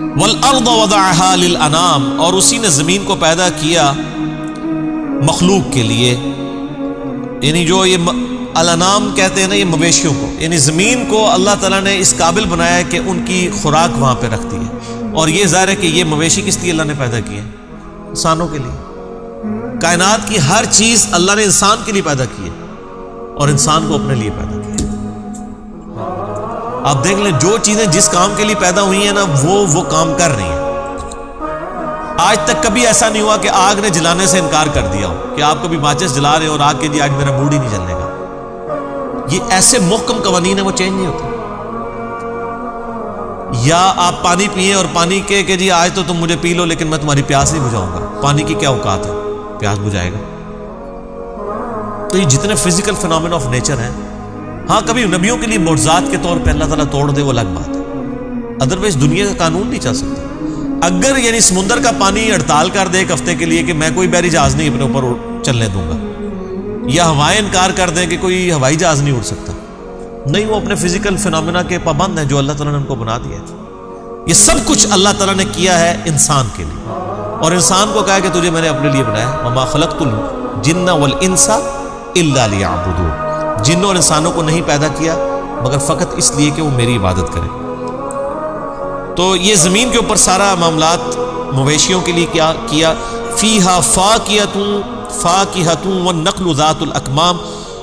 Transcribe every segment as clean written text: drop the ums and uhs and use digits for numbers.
والارض وضعها للانام، اور اسی نے زمین کو پیدا کیا مخلوق کے لیے، یعنی جو یہ الانام کہتے ہیں نا، یہ مویشیوں کو، یعنی زمین کو اللہ تعالیٰ نے اس قابل بنایا ہے کہ ان کی خوراک وہاں پہ رکھتی ہے. اور یہ ظاہر ہے کہ یہ مویشی کس لیے اللہ نے پیدا کیے؟ انسانوں کے لیے. کائنات کی ہر چیز اللہ نے انسان کے لیے پیدا کی ہے اور انسان کو اپنے لیے پیدا کیا. آپ دیکھ لیں جو چیزیں جس کام کے لیے پیدا ہوئی ہیں نا وہ کام کر رہی ہیں. آج تک کبھی ایسا نہیں ہوا کہ آگ نے جلانے سے انکار کر دیا ہو کہ آپ کبھی ماچس جلا رہے ہو اور آگ کے جی آج میرا موڈ ہی نہیں جلنے کا. یہ ایسے محکم قوانین ہیں، وہ چینج نہیں ہوتے. یا آپ پانی پیئیں اور پانی کے کہ جی آج تو تم مجھے پی لو لیکن میں تمہاری پیاس نہیں بجھاؤں گا. پانی کی کیا اوقات ہے پیاس بجھائے گا؟ تو یہ جتنے فزیکل فینومین آف نیچر ہیں، ہاں کبھی نبیوں کے لیے معجزات کے طور پہ اللہ تعالیٰ توڑ دے وہ الگ بات ہے، ادروائز دنیا کا قانون نہیں چل سکتا. اگر یعنی سمندر کا پانی ہڑتال کر دے ایک ہفتے کے لیے کہ میں کوئی بحری جہاز نہیں اپنے اوپر چلنے دوں گا، یا ہوائیں انکار کر دیں کہ کوئی ہوائی جہاز نہیں اڑ سکتا، نہیں، وہ اپنے فزیکل فینومینا کے پابند ہیں جو اللہ تعالیٰ نے ان کو بنا دیا ہے. یہ سب کچھ اللہ تعالیٰ نے کیا ہے انسان کے لیے، اور انسان کو کہا کہ تجھے میں نے اپنے لیے بنایا. وما خلقت الجن والانس الا لیعبدون. جنوں اور انسانوں کو نہیں پیدا کیا مگر فقط اس لیے کہ وہ میری عبادت کریں. تو یہ زمین کے اوپر سارا معاملات مویشیوں کے لیے کیا کیا. فیہا فاکہۃ والنخل ذات الاکمام،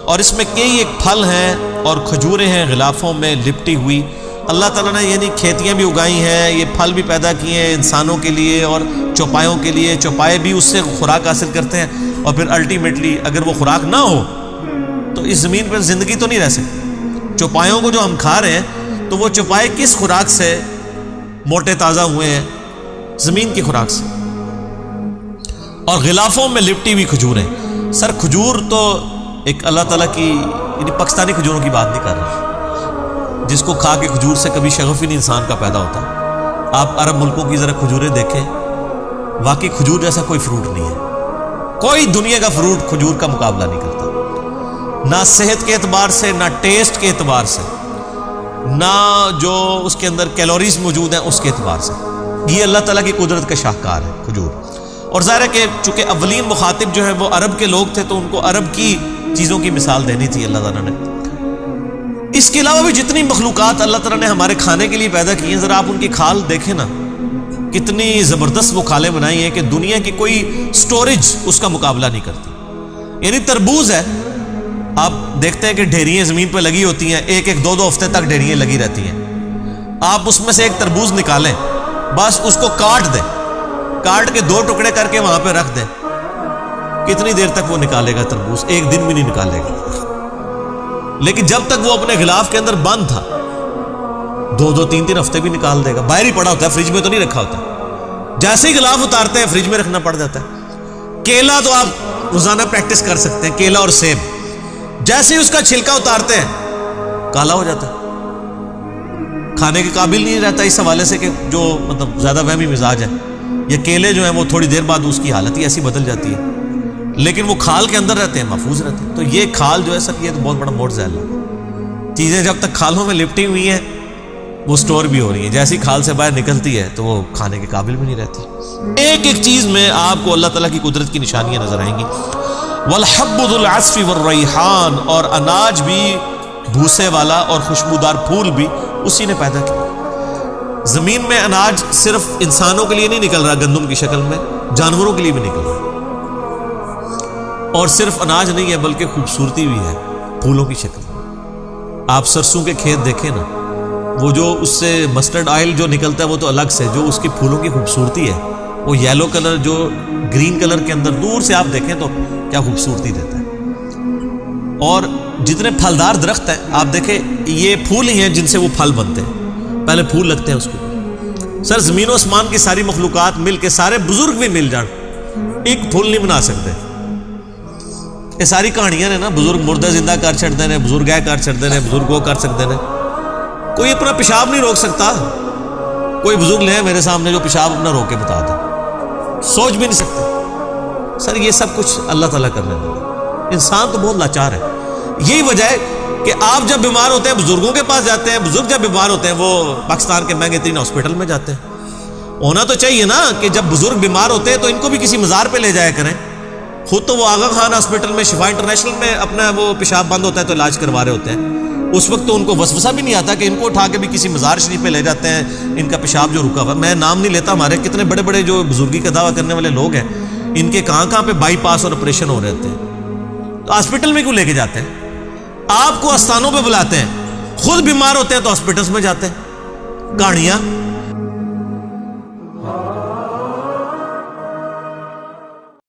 اور اس میں کئی ایک پھل ہیں اور کھجوریں ہیں غلافوں میں لپٹی ہوئی. اللہ تعالیٰ نے یعنی کھیتیاں بھی اگائی ہیں، یہ پھل بھی پیدا کیے ہیں انسانوں کے لیے اور چوپایوں کے لیے. چوپائے بھی اس سے خوراک حاصل کرتے ہیں، اور پھر الٹیمیٹلی اگر وہ خوراک نہ ہو تو اس زمین پر زندگی تو نہیں رہ سکتی. چوپایوں کو جو ہم کھا رہے ہیں تو وہ چوپائے کس خوراک سے موٹے تازہ ہوئے ہیں؟ زمین کی خوراک سے. اور غلافوں میں لپٹی ہوئی کھجوریں. سر کھجور تو ایک اللہ تعالیٰ کی یعنی پاکستانی کھجوروں کی بات نہیں کر رہا، جس کو کھا کے کھجور سے کبھی شغف ہی نہیں انسان کا پیدا ہوتا. آپ عرب ملکوں کی ذرا کھجوریں دیکھیں، واقعی کھجور جیسا کوئی فروٹ نہیں ہے. کوئی دنیا کا فروٹ کھجور کا مقابلہ نہیں کرتا، نہ صحت کے اعتبار سے، نہ ٹیسٹ کے اعتبار سے، نہ جو اس کے اندر کیلوریز موجود ہیں اس کے اعتبار سے. یہ اللہ تعالیٰ کی قدرت کا شاہکار ہے کھجور. اور ظاہر ہے کہ چونکہ اولین مخاطب جو ہے وہ عرب کے لوگ تھے تو ان کو عرب کی چیزوں کی مثال دینی تھی اللہ تعالیٰ نے. اس کے علاوہ بھی جتنی مخلوقات اللہ تعالیٰ نے ہمارے کھانے کے لیے پیدا کی ہیں، ذرا آپ ان کی کھال دیکھیں نا، کتنی زبردست وہ کھالیں بنائی ہیں کہ دنیا کی کوئی سٹوریج اس کا مقابلہ نہیں کرتی. یعنی تربوز ہے، آپ دیکھتے ہیں کہ ڈھیریاں زمین پہ لگی ہوتی ہیں، ایک ایک دو دو ہفتے تک ڈھیریاں لگی رہتی ہیں. آپ اس میں سے ایک تربوز نکالیں، بس اس کو کاٹ دیں، کاٹ کے دو ٹکڑے کر کے وہاں پہ رکھ دیں، کتنی دیر تک وہ نکالے گا تربوز؟ ایک دن بھی نہیں نکالے گا. لیکن جب تک وہ اپنے غلاف کے اندر بند تھا دو دو تین تین ہفتے بھی نکال دے گا. باہر ہی پڑا ہوتا ہے، فریج میں تو نہیں رکھا ہوتا. جیسے ہی غلاف اتارتے ہیں فریج میں رکھنا پڑ جاتا ہے. کیلا تو آپ روزانہ پریکٹس کر سکتے ہیں، کیلا اور سیب، جیسے ہی اس کا چھلکا اتارتے ہیں کالا ہو جاتا ہے، کھانے کے قابل نہیں رہتا. اس حوالے سے کہ جو مطلب زیادہ وہمی مزاج ہے، یہ کیلے جو ہیں وہ تھوڑی دیر بعد اس کی حالت ہی ایسی بدل جاتی ہے، لیکن وہ کھال کے اندر رہتے ہیں، محفوظ رہتے ہیں. تو یہ کھال جو ہے سر، یہ تو بہت بڑا معجزہ ہے. چیزیں جب تک کھالوں میں لپٹی ہوئی ہیں وہ سٹور بھی ہو رہی ہیں، جیسی کھال سے باہر نکلتی ہے تو وہ کھانے کے قابل بھی نہیں رہتی. ایک ایک چیز میں آپ کو اللہ تعالیٰ کی قدرت کی نشانیاں نظر آئیں گی. والحب ذو العصف والریحان، اور اناج بھی بھوسے والا اور خوشبودار پھول بھی اسی نے پیدا کیا. زمین میں اناج صرف انسانوں کے لیے نہیں نکل رہا گندم کی شکل میں، جانوروں کے لیے بھی نکل رہا. اور صرف اناج نہیں ہے بلکہ خوبصورتی بھی ہے پھولوں کی شکل. آپ سرسوں کے کھیت دیکھیں نا، وہ جو اس سے مسٹرڈ آئل جو نکلتا ہے وہ تو الگ سے، جو اس کی پھولوں کی خوبصورتی ہے، وہ یلو کلر جو گرین کلر کے اندر دور سے آپ دیکھیں تو کیا خوبصورتی دیتا ہے. اور جتنے پھلدار درخت ہیں آپ دیکھیں، یہ پھول ہی ہیں جن سے وہ پھل بنتے ہیں، پہلے پھول لگتے ہیں اس کو. سر زمین و آسمان کی ساری مخلوقات مل کے، سارے بزرگ بھی مل جان، ایک پھول نہیں بنا سکتے. یہ ساری کہانیاں نے نا، بزرگ مردہ زندہ کر چھڑتے ہیں، بزرگ ہے کر چھڑتے ہیں، بزرگ وہ کر سکتے ہیں. کوئی اپنا پیشاب نہیں روک سکتا. کوئی بزرگ لے میرے سامنے جو پیشاب اپنا روک کے بتا دے، سوچ بھی نہیں سکتے. سر یہ سب کچھ اللہ تعالیٰ کرنے والا. انسان تو بہت لاچار ہے. یہی وجہ ہے کہ آپ جب بیمار ہوتے ہیں بزرگوں کے پاس جاتے ہیں، بزرگ جب بیمار ہوتے ہیں وہ پاکستان کے مہنگے ترین ہاسپٹل میں جاتے ہیں. ہونا تو چاہیے نا کہ جب بزرگ بیمار ہوتے ہیں تو ان کو بھی کسی مزار پہ لے جایا کریں. خود تو وہ آغا خان ہاسپٹل میں، شفا انٹرنیشنل میں اپنا وہ پیشاب بند ہوتا ہے تو علاج کروا رہے ہوتے ہیں. اس وقت تو ان کو وسوسہ بھی نہیں آتا کہ ان کو اٹھا کے بھی کسی مزار شریف پہ لے جاتے ہیں، ان کا پیشاب جو رکا ہوا. میں نام نہیں لیتا، ہمارے کتنے بڑے بڑے جو بزرگی کا دعویٰ کرنے والے لوگ ہیں، ان کے کہاں پہ بائی پاس اور آپریشن ہو رہے ہوتے ہیں. تو ہاسپٹل میں کیوں لے کے جاتے ہیں؟ آپ کو استانوں پہ بلاتے ہیں، خود بیمار ہوتے ہیں تو ہاسپٹلس میں جاتے ہیں. کہانیاں